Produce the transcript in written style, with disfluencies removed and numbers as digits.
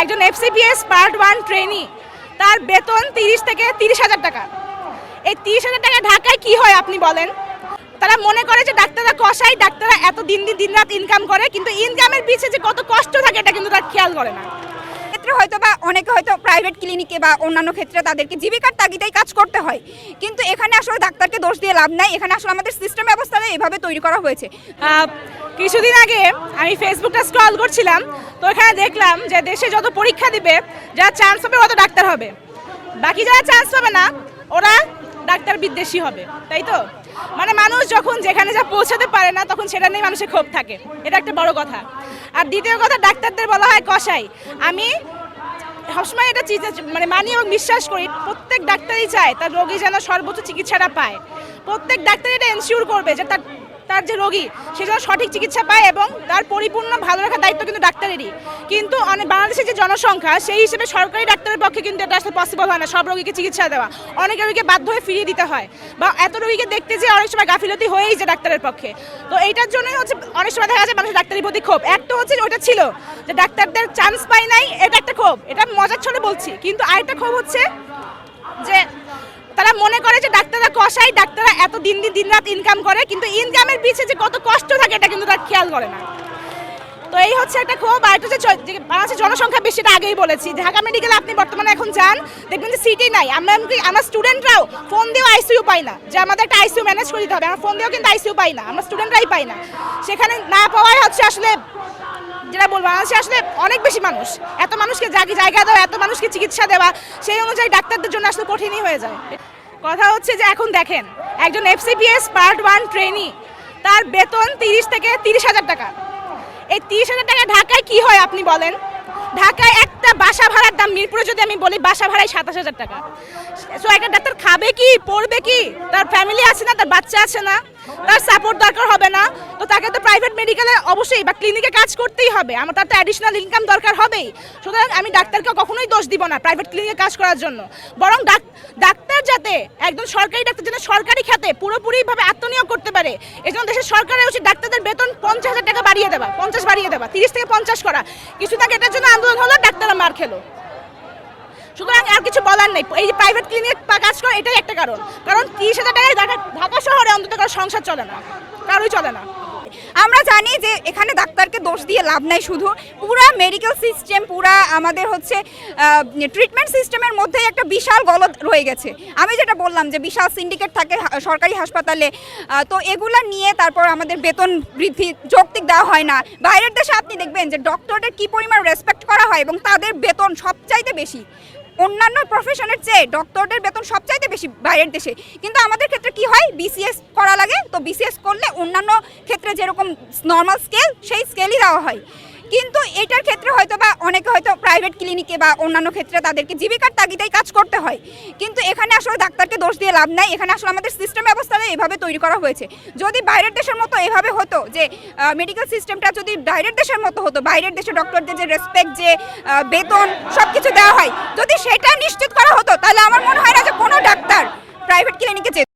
একজন FCPS part 1 trainee, তার বেতন 30 থেকে 30,000 টাকা। এই 30,000 টাকা ঢাকায় কি হয় আপনি বলেন? তারা মনে করে যে ডাক্তাররা কষাই, ডাক্তাররা এত দিন রাত ইনকাম করে, কিন্তু ইনকামের পিছিয়ে যে কত কষ্ট থাকে এটা কিন্তু তারা খেয়াল করে না। ক্ষেত্রে হয়তো বা অনেকে হয়তো প্রাইভেট ক্লিনিকে বা অন্যান্য ক্ষেত্রে তাদেরকে জীবিকার তাগিদেই কাজ করতে হয়, কিন্তু এখানে আসলে ডাক্তারকে দোষ দিয়ে লাভ নাই। এখানে আসলে আমাদের সিস্টেম ব্যবস্থাটা এভাবে তৈরি করা হয়েছে। কিছুদিন আগে আমি ফেসবুকটা স্ক্রল করছিলাম, তো এখানে দেখলাম যে দেশে যত পরীক্ষা দিবে যারা চান্স পাবে অত ডাক্তার হবে, বাকি যারা চান্স পাবে না ওরা ডাক্তার বিদ্বেষী হবে, তাই তো? মানে মানুষ যখন যেখানে যা পৌঁছাতে পারে না তখন সেটা নিয়ে মানুষের ক্ষোভ থাকে, এটা একটা বড় কথা। আর দ্বিতীয় কথা, ডাক্তারদের বলা হয় কসাই। আমি সবসময় এটা মানে মানি এবং বিশ্বাস করি, প্রত্যেক ডাক্তারই চায় তার রোগী যেন সর্বোচ্চ চিকিৎসাটা পায়। প্রত্যেক ডাক্তার এটা এনশিওর করবে যে তার যে রোগী সে যেন সঠিক চিকিৎসা পায় এবং তার পরিপূর্ণ ভালো রাখার দায়িত্ব কিন্তু ডাক্তারেরই। কিন্তু বাংলাদেশের যে জনসংখ্যা সেই হিসেবে সরকারি ডাক্তারের পক্ষে কিন্তু এটা আসলে পসিবল হয় না সব রোগীকে চিকিৎসা দেওয়া। অনেক রোগীকে বাধ্য হয়ে ফিরিয়ে দিতে হয়, বা এত রোগীকে দেখতে যে অনেক সময় গাফিলতি হয়েই যে ডাক্তারের পক্ষে। তো এইটার জন্যই হচ্ছে অনেক সময় দেখা যায় মানুষের ডাক্তারের প্রতি ক্ষোভ। একটা হচ্ছে ওইটা ছিল যে ডাক্তারদের চান্স পায় নাই, এটা একটা ক্ষোভ, এটা মজার ছলে বলছি। কিন্তু আরেকটা ক্ষোভ হচ্ছে যে তারা মনে করে যে ডাক্তাররা কষাই, ডাক্তাররা এত দিন রাত ইনকাম করে, কিন্তু ইনকামের পিছিয়ে যে কত কষ্ট থাকে এটা কিন্তু তারা খেয়াল করে না। তো এই হচ্ছে একটা ক্ষোভ। আর হচ্ছে বাংলাদেশের জনসংখ্যা বেশি, এটা আগেই বলেছি। ঢাকা মেডিকেলে আপনি বর্তমানে এখন যান, দেখবেন যে সিটি নাই। আমরা স্টুডেন্টরাও ফোন দিয়েও আইসিইউ পাই না, যে আমাদের একটা আইসিইউ ম্যানেজ করে দিতে হবে, আমরা ফোন দিয়েও কিন্তু আইসিইউ পাই না, আমরা স্টুডেন্টরাই পাই না। সেখানে না পাওয়াই হচ্ছে আসলে যেটা বলবো, বাংলাদেশে আসলে অনেক বেশি মানুষ, এত মানুষকে জায়গা দেওয়া, এত মানুষকে চিকিৎসা দেওয়া সেই অনুযায়ী ডাক্তারদের জন্য আসলে কঠিনই হয়ে যায়। কথা হচ্ছে যে এখন দেখেন, একজন এফসিপিএস পার্ট 1 ট্রেনি, তার বেতন 30 থেকে 30,000 টাকা। এই 30,000 টাকা ঢাকায় কি হয় আপনি বলেন? ঢাকায় একটা বাসা ভাড়ার দাম, মিরপুরে যদি আমি বলি বাসা ভাড়ায় 27,000 টাকা। সো একটা ডাক্তার খাবে কি, পড়বে কি? তার ফ্যামিলি আছে না, তার বাচ্চা আছে না, তার সাপোর্ট দরকার হবে না? তো তাকে তো প্রাইভেট মেডিকেলে অবশ্যই বা ক্লিনিকে কাজ করতেই হবে, তার তো অ্যাডিশনাল ইনকাম দরকার হবেই। সুতরাং আমি ডাক্তারকে কখনোই দোষ দিব না প্রাইভেট ক্লিনিকে কাজ করার জন্য, বরং ডাক্তার যাতে একজন সরকারি ডাক্তার যেন সরকারি খাতে পুরোপুরিভাবে আত্মনিয়োগ করতে পারে, এই জন্য দেশের সরকারের উচিত ডাক্তারদের বেতন 50,000 টাকা বাড়িয়ে দেওয়া, 50 বাড়িয়ে দেওয়া, 30 থেকে 50 করা। কিছুদিন আগে এটার জন্য আন্দোলন হলো, ডাক্তাররা মার খেলো। সুতরাং আর কিছু বলার নেই, এই যে প্রাইভেট ক্লিনিক কাজ করে এটাই একটা কারণ। 30,000 টাকায় ঢাকা শহরে অন্তত কারো সংসার চলে না, কারোই চলে না। আমরা জানি যে এখানে ডাক্তারকে দোষ দিয়ে লাভ নাই, শুধু পুরা মেডিকেল সিস্টেম, পুরা আমাদের হচ্ছে ট্রিটমেন্ট সিস্টেমের মধ্যেই একটা বিশাল গলদ রয়ে গেছে। আমি যেটা বললাম যে বিশাল সিন্ডিকেট থাকে সরকারি হাসপাতালে, তো এগুলা নিয়ে তারপর আমাদের বেতন বৃদ্ধি যৌক্তিক দেওয়া হয় না। বাইরের দেশে আপনি দেখবেন যে ডক্টরদের কী পরিমাণ রেসপেক্ট করা হয় এবং তাদের বেতন সবচাইতে বেশি, অন্যান্য প্রফেশনের চেয়ে ডক্টরদের বেতন সবচাইতে বেশি বাইরের দেশে। কিন্তু আমাদের ক্ষেত্রে কি হয়, বিসিএস করা লাগে, তো বিসিএস করলে অন্যান্য ক্ষেত্রে যেরকম নর্মাল স্কেল সেই স্কেলই দেওয়া হয়। কিন্তু এটার ক্ষেত্রে হয়তো বা অনেকে হয়তো প্রাইভেট ক্লিনিকে বা অন্যান্য ক্ষেত্রে তাদেরকে জীবিকার তাগিদেই কাজ করতে হয়, কিন্তু এখানে আসলে ডাক্তারকে দোষ দিয়ে লাভ নাই। এখানে আসলে আমাদের সিস্টেম ব্যবস্থাটা এভাবে তৈরি করা হয়েছে। যদি বাইরের দেশের মতো এভাবে হতো, যে মেডিকেল সিস্টেমটা যদি বাইরের দেশের মতো হতো, বাইরের দেশে ডক্টরদের যে রেসপেক্ট, যে বেতন সব কিছু দেওয়া হয়, যদি সেটা নিশ্চিত করা হতো, তাহলে আমার মনে হয় না যে কোনো ডাক্তার প্রাইভেট ক্লিনিকে যেত।